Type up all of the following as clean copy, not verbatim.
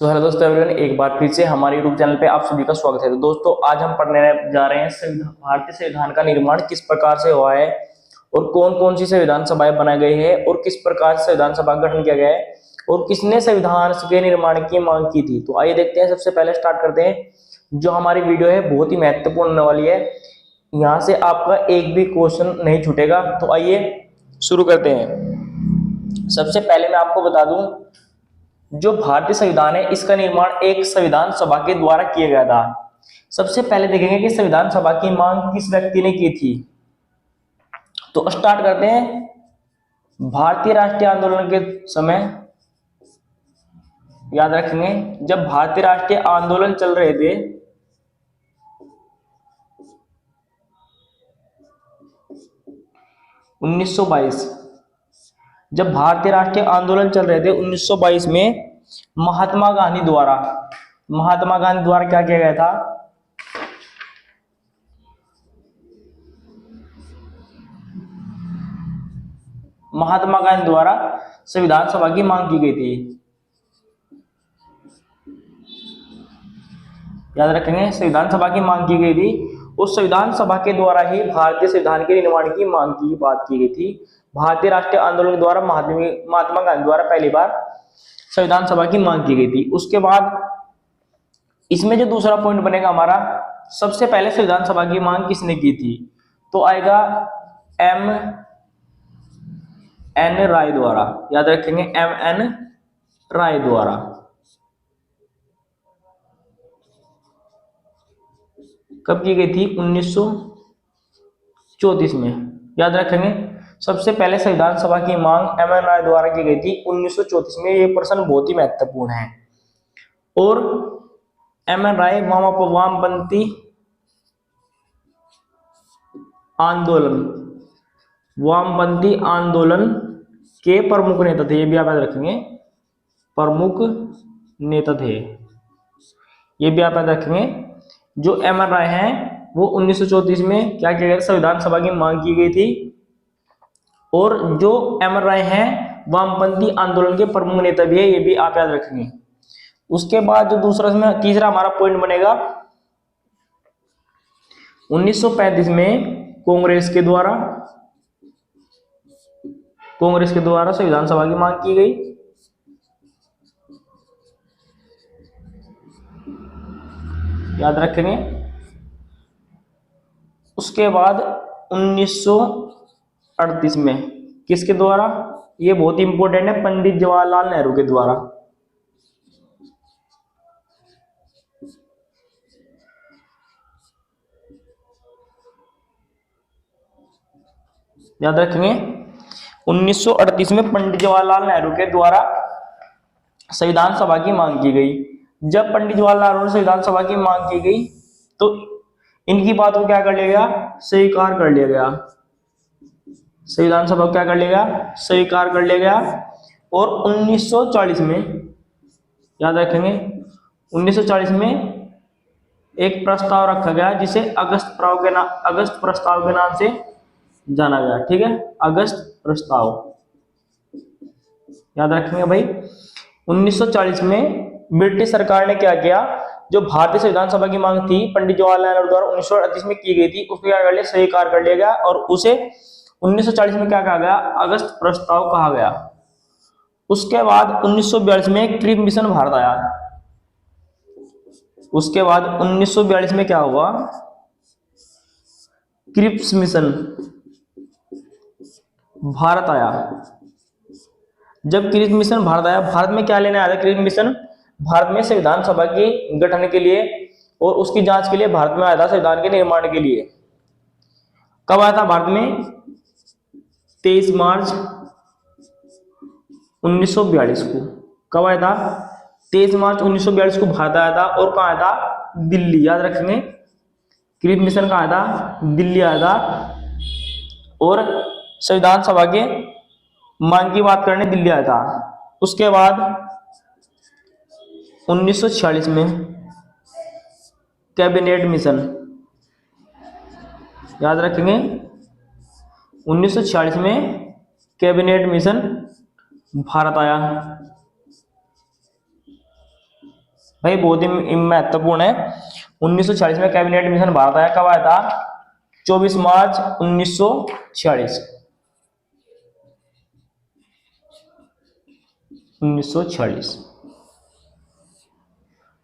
Hello दोस्तों everyone, एक बार फिर से हमारे यूट्यूब चैनल पे आप सभी का स्वागत है। तो दोस्तों आज हम पढ़ने जा रहे हैं भारतीय संविधान का निर्माण किस प्रकार से हुआ है और कौन कौन सी संविधान सभाएं बनाई गई है और किस प्रकार से संविधान सभा का गठन किया गया है और किसने संविधान के निर्माण की मांग की थी। तो आइए देखते हैं। सबसे पहले स्टार्ट करते हैं। जो हमारी वीडियो है बहुत ही महत्वपूर्ण होने वाली है, यहाँ से आपका एक भी क्वेश्चन नहीं छूटेगा। तो आइए शुरू करते हैं। सबसे पहले मैं आपको बता दूं, जो भारतीय संविधान है इसका निर्माण एक संविधान सभा के द्वारा किया गया था। सबसे पहले देखेंगे कि संविधान सभा की मांग किस व्यक्ति ने की थी। तो स्टार्ट करते हैं। भारतीय राष्ट्रीय आंदोलन के समय, याद रखेंगे, जब भारतीय राष्ट्रीय आंदोलन चल रहे थे 1922, जब भारतीय राष्ट्रीय आंदोलन चल रहे थे 1922 में महात्मा गांधी द्वारा क्या किया गया था। महात्मा गांधी द्वारा संविधान सभा की मांग की गई थी। याद रखेंगे, संविधान सभा की मांग की गई थी। उस संविधान सभा के द्वारा ही भारतीय संविधान के निर्माण की मांग की बात की गई थी। भारतीय राष्ट्रीय आंदोलन के द्वारा महात्मा गांधी द्वारा पहली बार संविधान सभा की मांग की गई थी। उसके बाद इसमें जो दूसरा पॉइंट बनेगा हमारा, सबसे पहले संविधान सभा की मांग किसने की थी। तो आएगा M.N. राय द्वारा। याद रखेंगे, M.N. राय द्वारा। कब की गई थी? 1934 में। याद रखेंगे, सबसे पहले संविधान सभा की मांग M.N. राय द्वारा की गई थी 1934 में। ये प्रश्न बहुत ही महत्वपूर्ण है। और M.N. राय वामपंथी आंदोलन के प्रमुख नेता थे। ये भी आप याद रखेंगे, प्रमुख नेता थे। ये भी आप याद रखेंगे। जो M.N. राय हैं वो 1934 में क्या किया गया, संविधान सभा की मांग की गई थी। और जो M.N. राय हैं वामपंथी आंदोलन के प्रमुख नेता भी है। ये भी आप याद रखेंगे। उसके बाद जो तीसरा हमारा पॉइंट बनेगा, 1935 में कांग्रेस के द्वारा संविधान सभा की मांग की गई। याद रखेंगे। उसके बाद 1938 में किसके द्वारा, ये बहुत इंपॉर्टेंट है, पंडित जवाहरलाल नेहरू के द्वारा। याद रखेंगे, 1938 में पंडित जवाहरलाल नेहरू के द्वारा संविधान सभा की मांग की गई। जब पंडित जवाहरलाल नेहरू ने संविधान सभा की मांग की गई तो इनकी बात को क्या कर लिया गया, स्वीकार कर लिया गया। संविधान सभा को क्या कर लिया गया, स्वीकार कर लिया गया। और 1940 में, याद रखेंगे, 1940 में एक प्रस्ताव रखा गया जिसे अगस्त प्रस्ताव के नाम से जाना गया। ठीक है, अगस्त प्रस्ताव। याद रखेंगे भाई। 1940 में ब्रिटिश सरकार ने क्या किया, जो भारतीय संविधान सभा की मांग थी पंडित जवाहरलाल नेहरू द्वारा 1938 में की गई थी, उसको क्या कर लिया, स्वीकार कर लिया गया। और उसे 1940 में क्या कहा गया, अगस्त प्रस्ताव कहा गया। उसके बाद 1942 में क्रिप मिशन भारत आया। उसके बाद 1942 में क्या हुआ, क्रिप्स मिशन भारत आया। जब क्रिप्स मिशन भारत आया, भारत में क्या लेने आया था क्रिप्स मिशन, भारत में संविधान सभा की गठन के लिए और उसकी जांच के लिए भारत में आया था, संविधान के निर्माण के लिए। कब आया था भारत में, 23 मार्च 1942 को। कब आया था, 23 मार्च 1942 को भारत आया था। और कहाँ आया था, दिल्ली। याद रखेंगे, क्रिप्स मिशन कहाँ आया था, दिल्ली आया था। और संविधान सभा के मांग की बात करने दिल्ली आया था। उसके बाद 1946 में कैबिनेट मिशन। याद रखेंगे, 1946 में कैबिनेट मिशन भारत आया। भाई बहुत ही महत्वपूर्ण है। 1946 में कैबिनेट मिशन भारत आया, कब आया था? 24 मार्च 1946। 1946,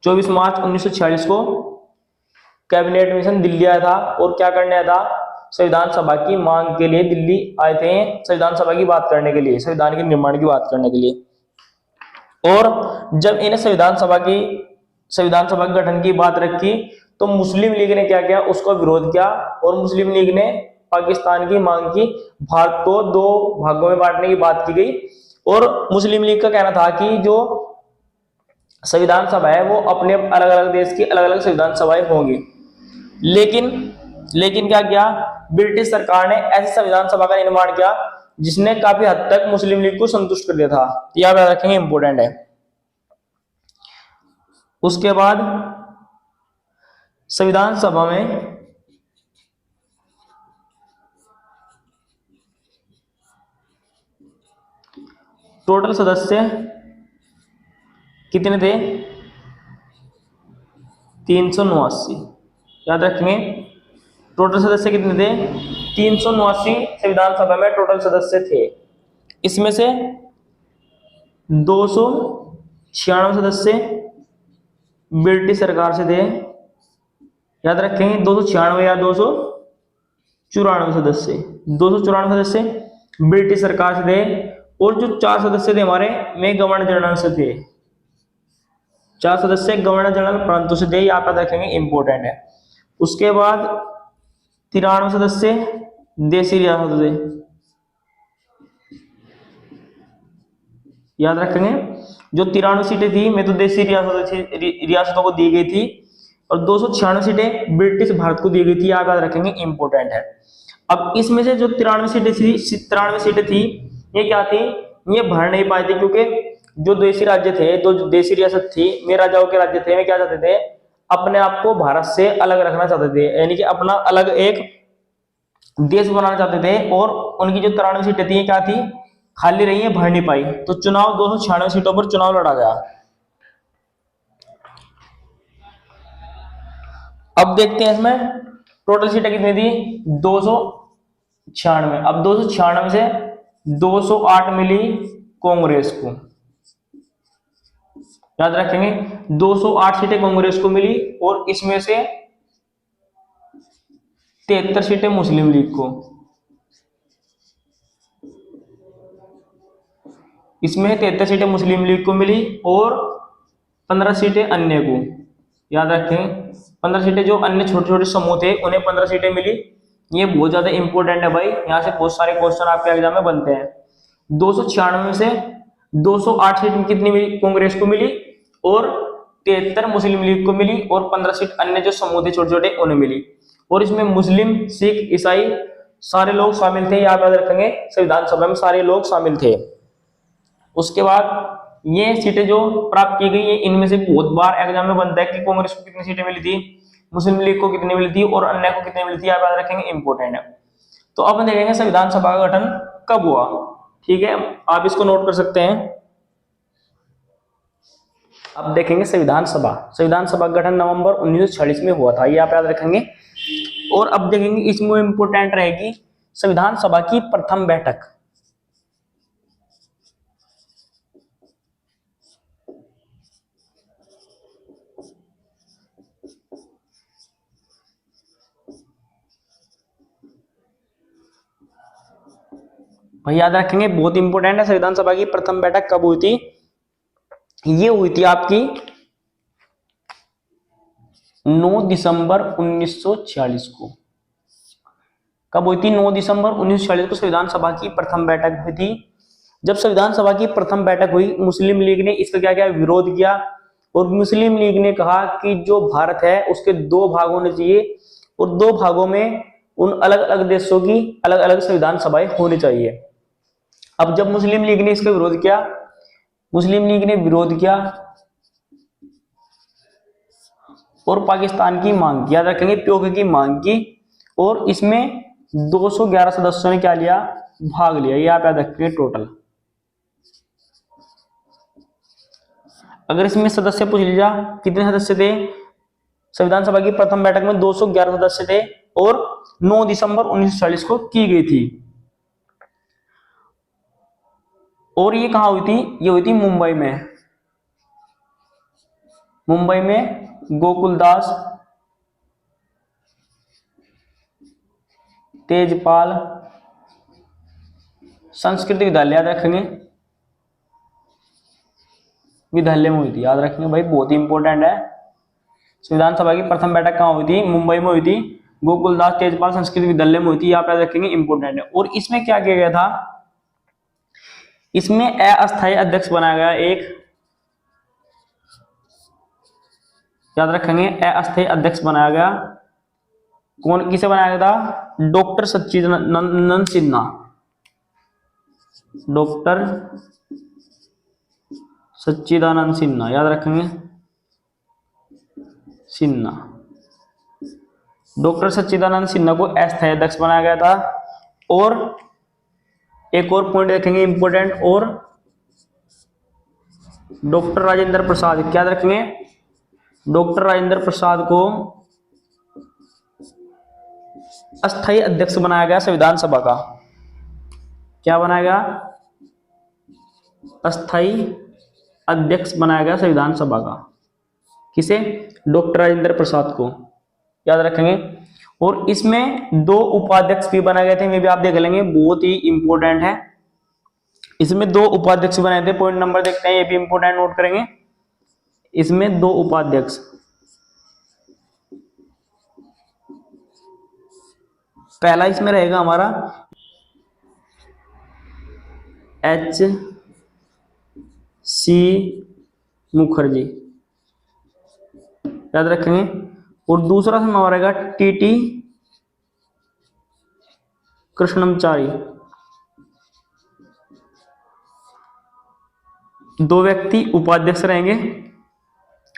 24 मार्च 1946 को कैबिनेट मिशन दिल्ली आया था। और क्या करने आया था? संविधान सभा की मांग के लिए दिल्ली आए थे, संविधान सभा की बात करने के लिए, संविधान के निर्माण की बात करने के लिए। और जब इन्हें संविधान सभा के गठन की बात रखी तो मुस्लिम लीग ने क्या किया? उसका विरोध किया। और मुस्लिम लीग ने पाकिस्तान की मांग की, भारत को 2 भागों में बांटने की बात की गई। और मुस्लिम लीग का कहना था कि जो संविधान सभा है वो अपने अलग अलग देश की अलग अलग संविधान सभाएं होंगी। लेकिन क्या किया? ब्रिटिश सरकार ने ऐसी संविधान सभा का निर्माण किया जिसने काफी हद तक मुस्लिम लीग को संतुष्ट कर दिया था। याद रखेंगे, इंपोर्टेंट है। उसके बाद संविधान सभा में टोटल सदस्य कितने थे? 389। याद रखेंगे, टोटल सदस्य कितने थे? 389 संविधान सभा में टोटल सदस्य थे। इसमें से 296 सदस्य ब्रिटिश सरकार से थे। याद रखेंगे, 296 या 294 सदस्य, 294 सदस्य ब्रिटिश सरकार से थे। और जो 4 सदस्य थे हमारे में गवर्नर जनरल से थे। 4 सदस्य गवर्नर जनरल प्रांतों से थे, यहाँ पर रखेंगे, इंपोर्टेंट है। उसके बाद 93 सदस्य देसी रियासतों से। याद रखेंगे, जो 93 सीटें थी मैं तो देसी रियासतों को दी गई थी। और 296 सीटें ब्रिटिश भारत को दी गई थी, आप याद रखेंगे, इंपोर्टेंट है। अब इसमें से जो 93 सीटें थी ये क्या थी? ये भर नहीं पाए थे क्योंकि जो देसी राज्य थे, जो देसी रियासत थी, वे राजाओं के राज्य थे, वे क्या चाहते थे? अपने आप को भारत से अलग रखना चाहते थे, यानी कि अपना अलग एक देश बनाना चाहते थे। और उनकी जो 93 सीटें थी क्या थी? खाली रही है, भर नहीं पाई। तो चुनाव 296 सीटों पर चुनाव लड़ा गया। अब देखते हैं इसमें टोटल सीटें कितनी थी? 296। अब 296 से 208 मिली कांग्रेस को। याद रखेंगे, 208 सीटें कांग्रेस को मिली। और इसमें से 73 सीटें मुस्लिम लीग को। इसमें 73 सीटें मुस्लिम लीग को मिली और 15 सीटें अन्य को। याद रखें, 15 सीटें जो अन्य छोटे छोटे समूह थे उन्हें 15 सीटें मिली। ये बहुत ज्यादा इंपॉर्टेंट है भाई, यहाँ से बहुत सारे क्वेश्चन आपके एग्जाम में बनते हैं। 296 में से 208 सीट कितनी मिली? कांग्रेस को मिली। और 73 मुस्लिम लीग को मिली। और 15 सीट अन्य जो समूह थे छोटे छोटे उन्हें मिली। और इसमें मुस्लिम, सिख, ईसाई सारे लोग शामिल थे, याद रखेंगे, संविधान सभा में सारे लोग शामिल थे। उसके बाद ये सीटें जो प्राप्त की गई है इनमें से बहुत बार एग्जाम में बनता है कि कांग्रेस को कितनी सीटें मिली थी, मुस्लिम लीग को कितनी मिली थी और अन्य को कितनी मिली थी, आप याद रखेंगे, इंपॉर्टेंट है। तो अब देखेंगे संविधान सभा का गठन कब हुआ। ठीक है, आप इसको नोट कर सकते हैं। अब देखेंगे संविधान सभा का गठन नवंबर 1946 में हुआ था, ये आप याद रखेंगे। और अब देखेंगे इसमें इंपॉर्टेंट रहेगी संविधान सभा की प्रथम बैठक। भाई याद रखेंगे, बहुत इंपॉर्टेंट है, संविधान सभा की प्रथम बैठक कब हुई थी? ये हुई थी आपकी 9 दिसंबर 1946 को। कब हुई थी? 9 दिसंबर 1946 को संविधान सभा की प्रथम बैठक हुई थी। जब संविधान सभा की प्रथम बैठक हुई, मुस्लिम लीग ने इसका क्या विरोध किया। और मुस्लिम लीग ने कहा कि जो भारत है उसके 2 भाग होने चाहिए और 2 भागों में उन अलग अलग देशों की अलग अलग संविधान सभाएं होनी चाहिए। अब जब मुस्लिम लीग ने इसका विरोध किया, और पाकिस्तान की मांग की, याद रखेंगे, पीओके की मांग की। और इसमें 211 सदस्यों ने क्या लिया? भाग लिया, ये आप याद रखेंगे टोटल। अगर इसमें सदस्य पूछ लीजिए कितने सदस्य थे, संविधान सभा की प्रथम बैठक में 211 सदस्य थे और 9 दिसंबर 1940 को की गई थी। और ये कहां हुई थी? ये हुई थी मुंबई में। मुंबई में गोकुलदास तेजपाल संस्कृत विद्यालय, याद रखेंगे, विद्यालय में हुई थी, याद रखेंगे भाई, बहुत ही इंपॉर्टेंट है। संविधान सभा की प्रथम बैठक कहां हुई थी? मुंबई में हुई थी, गोकुलदास तेजपाल संस्कृत विद्यालय में हुई थी, आप याद रखेंगे, इंपॉर्टेंट है। और इसमें क्या किया गया था? इसमें अस्थायी अध्यक्ष बनाया गया एक, याद रखेंगे, अस्थायी अध्यक्ष बनाया गया। कौन, किसे बनाया गया था? डॉक्टर सच्चिदानंद सिन्हा, डॉक्टर सच्चिदानंद सिन्हा, याद रखेंगे, सिन्हा, डॉक्टर सच्चिदानंद सिन्हा को अस्थायी अध्यक्ष बनाया गया था। और एक और पॉइंट देखेंगे इंपॉर्टेंट, और डॉक्टर राजेंद्र प्रसाद, क्या रखेंगे? डॉक्टर राजेंद्र प्रसाद को अस्थायी अध्यक्ष बनाया गया संविधान सभा का। क्या बनाया गया? अस्थायी अध्यक्ष बनाया गया संविधान सभा का। किसे? डॉक्टर राजेंद्र प्रसाद को, याद रखेंगे। और इसमें 2 उपाध्यक्ष भी बनाए गए थे, ये भी आप देख लेंगे, बहुत ही इंपॉर्टेंट है। इसमें 2 उपाध्यक्ष बनाए थे, पॉइंट नंबर देखते हैं, ये भी इंपॉर्टेंट नोट करेंगे। इसमें 2 उपाध्यक्ष, पहला इसमें रहेगा हमारा H.C. मुखर्जी, याद रखेंगे। और दूसरा हमारा रहेगा T.T. कृष्णमचारी। 2 व्यक्ति उपाध्यक्ष रहेंगे,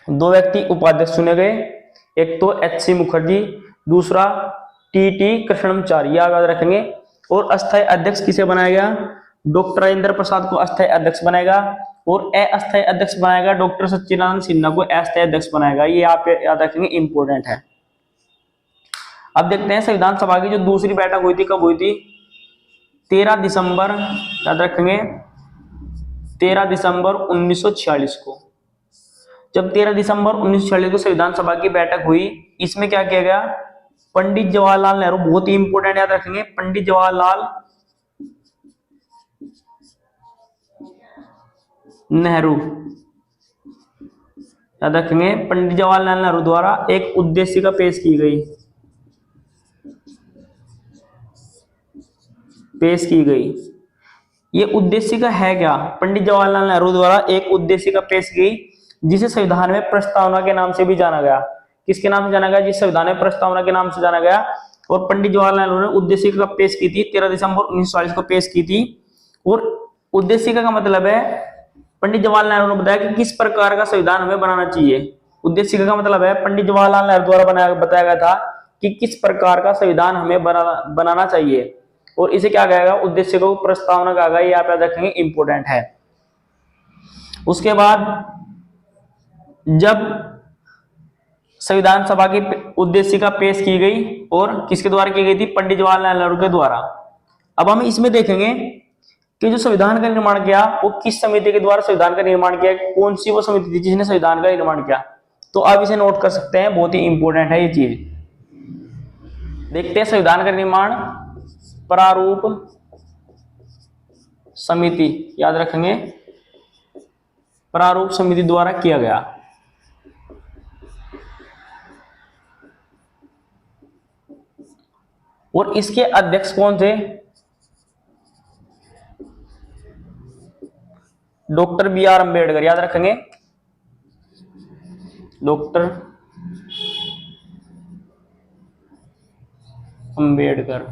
2 व्यक्ति उपाध्यक्ष चुने गए, एक तो H.C. मुखर्जी, दूसरा T.T. कृष्णमचारी, याद रखेंगे। और अस्थायी अध्यक्ष किसे बनाया गया? डॉक्टर राजेंद्र प्रसाद को अस्थायी अध्यक्ष बनाएगा, और अस्थायी अध्यक्ष बनाएगा डॉक्टर सच्चिदानंद सिन्हा को अस्थायी अध्यक्ष बनाएगा। ये आप याद रखेंगे, इंपॉर्टेंट है। अब देखते हैं संविधान सभा की जो दूसरी बैठक हुई थी, कब हुई थी? 13 दिसंबर, याद रखेंगे, 13 दिसंबर 1946 को। जब 13 दिसंबर 1946 को संविधान सभा की बैठक हुई, इसमें क्या किया गया? पंडित जवाहरलाल नेहरू, बहुत ही इंपॉर्टेंट, याद रखेंगे, पंडित जवाहरलाल नेहरू, याद रखेंगे, पंडित जवाहरलाल नेहरू द्वारा एक उद्देशिका पेश की गई, ये उद्देशिका है क्या? पंडित जवाहरलाल नेहरू द्वारा एक उद्देशिका पेश की, जिसे संविधान में प्रस्तावना के नाम से भी जाना गया। किसके नाम से जाना गया? जिस संविधान में प्रस्तावना के नाम से जाना गया। और पंडित जवाहरलाल नेहरू ने उद्देशिका पेश की थी, 13 दिसंबर 1940 को पेश की थी। और उद्देशिका का मतलब है, पंडित जवाहरलाल नेहरू ने बताया कि किस प्रकार का संविधान हमें बनाना चाहिए। उद्देशिका का मतलब है, पंडित जवाहरलाल नेहरू द्वारा बताया गया था कि किस प्रकार का संविधान हमें बनाना चाहिए, और इसे क्या कहेगा? उद्देश्य को प्रस्तावना कहा गया। ये आप याद रखेंगे, इंपॉर्टेंट है। उसके बाद जब संविधान सभा की उद्देशिका पेश की गई, और किसके द्वारा की गई थी? पंडित जवाहरलाल नेहरू के द्वारा। अब हम इसमें देखेंगे कि जो संविधान का निर्माण किया, वो किस समिति के द्वारा संविधान का निर्माण किया, कौन सी वो समिति थी जिसने संविधान का निर्माण किया। तो आप इसे नोट कर सकते हैं, बहुत ही इंपॉर्टेंट है ये चीज। देखते हैं संविधान का निर्माण प्रारूप समिति, याद रखेंगे, प्रारूप समिति द्वारा किया गया। और इसके अध्यक्ष कौन थे? Doctor B.R. अम्बेडकर, याद रखेंगे, डॉक्टर अम्बेडकर।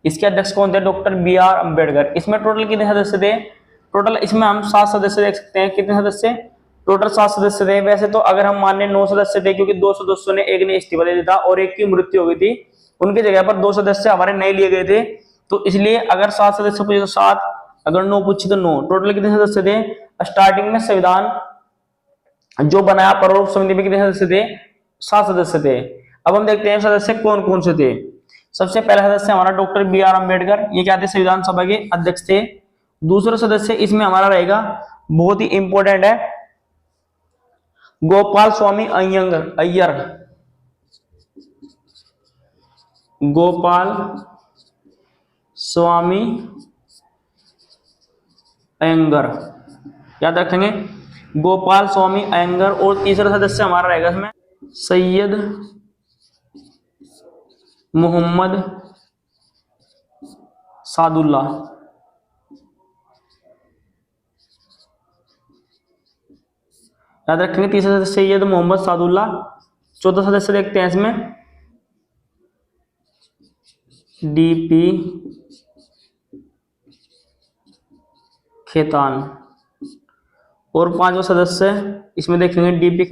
इसके अध्यक्ष कौन थे? Doctor B.R. अम्बेडकर। इसमें टोटल कितने सदस्य थे? टोटल इसमें हम 7 सदस्य देख सकते हैं। कितने सदस्य? टोटल 7 सदस्य थे। वैसे तो अगर हम मान लें 9 सदस्य थे, क्योंकि 2 सदस्यों ने, एक ने इस्तीफा दे दिया था और एक की मृत्यु हो गई थी, उनकी जगह पर 2 सदस्य हमारे नए लिए गए थे। तो इसलिए अगर 7 सदस्य पूछे तो 7, अगर 9 पूछे तो 9। टोटल कितने सदस्य थे? स्टार्टिंग में संविधान जो बनाया प्रारूप समिति में कितने सदस्य थे? 7 सदस्य थे। अब हम देखते हैं सदस्य कौन कौन से थे। सबसे पहला सदस्य हमारा डॉक्टर बी आर अम्बेडकर, ये क्या थे? संविधान सभा के अध्यक्ष थे। दूसरा सदस्य इसमें हमारा रहेगा, बहुत ही इंपॉर्टेंट है, गोपाल स्वामी अय्यर, गोपाल स्वामी अयंगर, याद रखेंगे, गोपाल स्वामी अयंगर। और तीसरा सदस्य हमारा रहेगा इसमें सैयद मोहम्मद सादुल्ला, याद रखेंगे, तीसरा सदस्य सैयद मोहम्मद सादुल्ला। चौथा सदस्य देखते हैं इसमें डीपी खेतान। और पांचवा सदस्य इसमें देखेंगे डीपी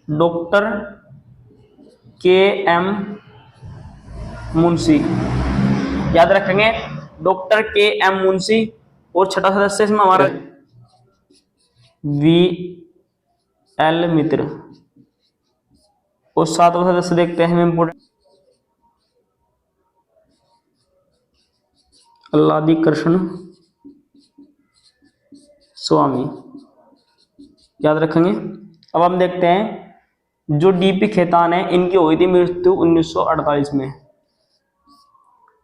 डॉक्टर के एम मुंशी, याद रखेंगे, डॉक्टर के एम मुंशी। और छठा सदस्य इसमें हमारा वी एल मित्र। और सातवां सदस्य देखते हैं हम इंपोर्टेंट, अल्लादी कृष्ण स्वामी, याद रखेंगे। अब हम देखते हैं जो डीपी खेतान है, इनकी हुई थी मृत्यु 1948 में,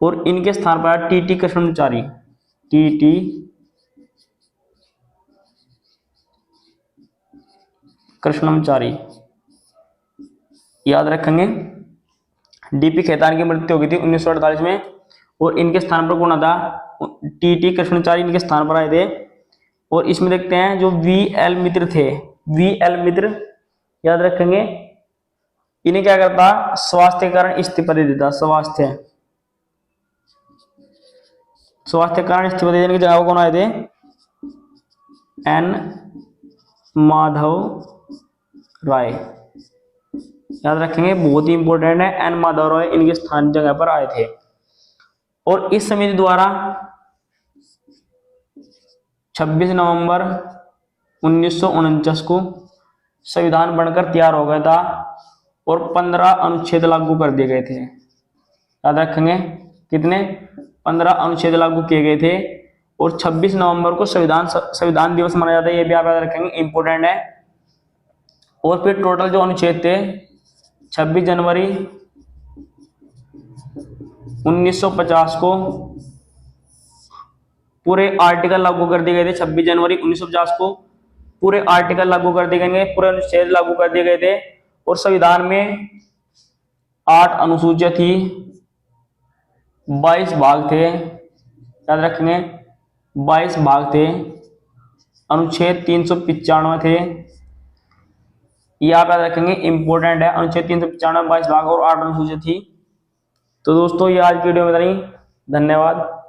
और इनके स्थान पर टीटी कृष्णमाचारी, टीटी कृष्णमाचारी, याद रखेंगे। डीपी खेतान की मृत्यु हो गई थी 1948 में, और इनके स्थान पर कौन आता? टीटी कृष्णमाचारी इनके स्थान पर आए थे। और इसमें देखते हैं जो वी एल मित्र थे, वी एल मित्र, याद रखेंगे, इन्हें क्या करता? स्वास्थ्य के कारण इस्तीफा दे देता। स्वास्थ्य के कारण इस्तीफा दे देने की जगह कौन आए थे? एन माधव राय, याद रखेंगे, बहुत ही इंपॉर्टेंट है, एन माधव राय इनके स्थान जगह पर आए थे। और इस समिति द्वारा 26 नवंबर 1949 को संविधान बनकर तैयार हो गया था, और 15 अनुच्छेद लागू कर दिए गए थे। याद रखेंगे, कितने? 15 अनुच्छेद लागू किए गए थे। और 26 नवंबर को संविधान दिवस मनाया जाता है, ये भी आप याद रखेंगे, इंपॉर्टेंट है। और फिर टोटल जो अनुच्छेद थे, 26 जनवरी 1950 को पूरे आर्टिकल लागू कर दिए गए थे। 26 जनवरी 1950 को पूरे आर्टिकल लागू कर दिए गए, पूरे अनुच्छेद लागू कर दिए गए थे। और संविधान में 8 अनुसूचियां थी, 22 भाग थे, याद रखेंगे, 22 भाग थे। अनुच्छेद 395 थे, ये आप याद रखेंगे, इंपॉर्टेंट है। अनुच्छेद 395, 22 भाग और 8 अनुसूचियां थी। तो दोस्तों ये आज की वीडियो में इतना ही, धन्यवाद।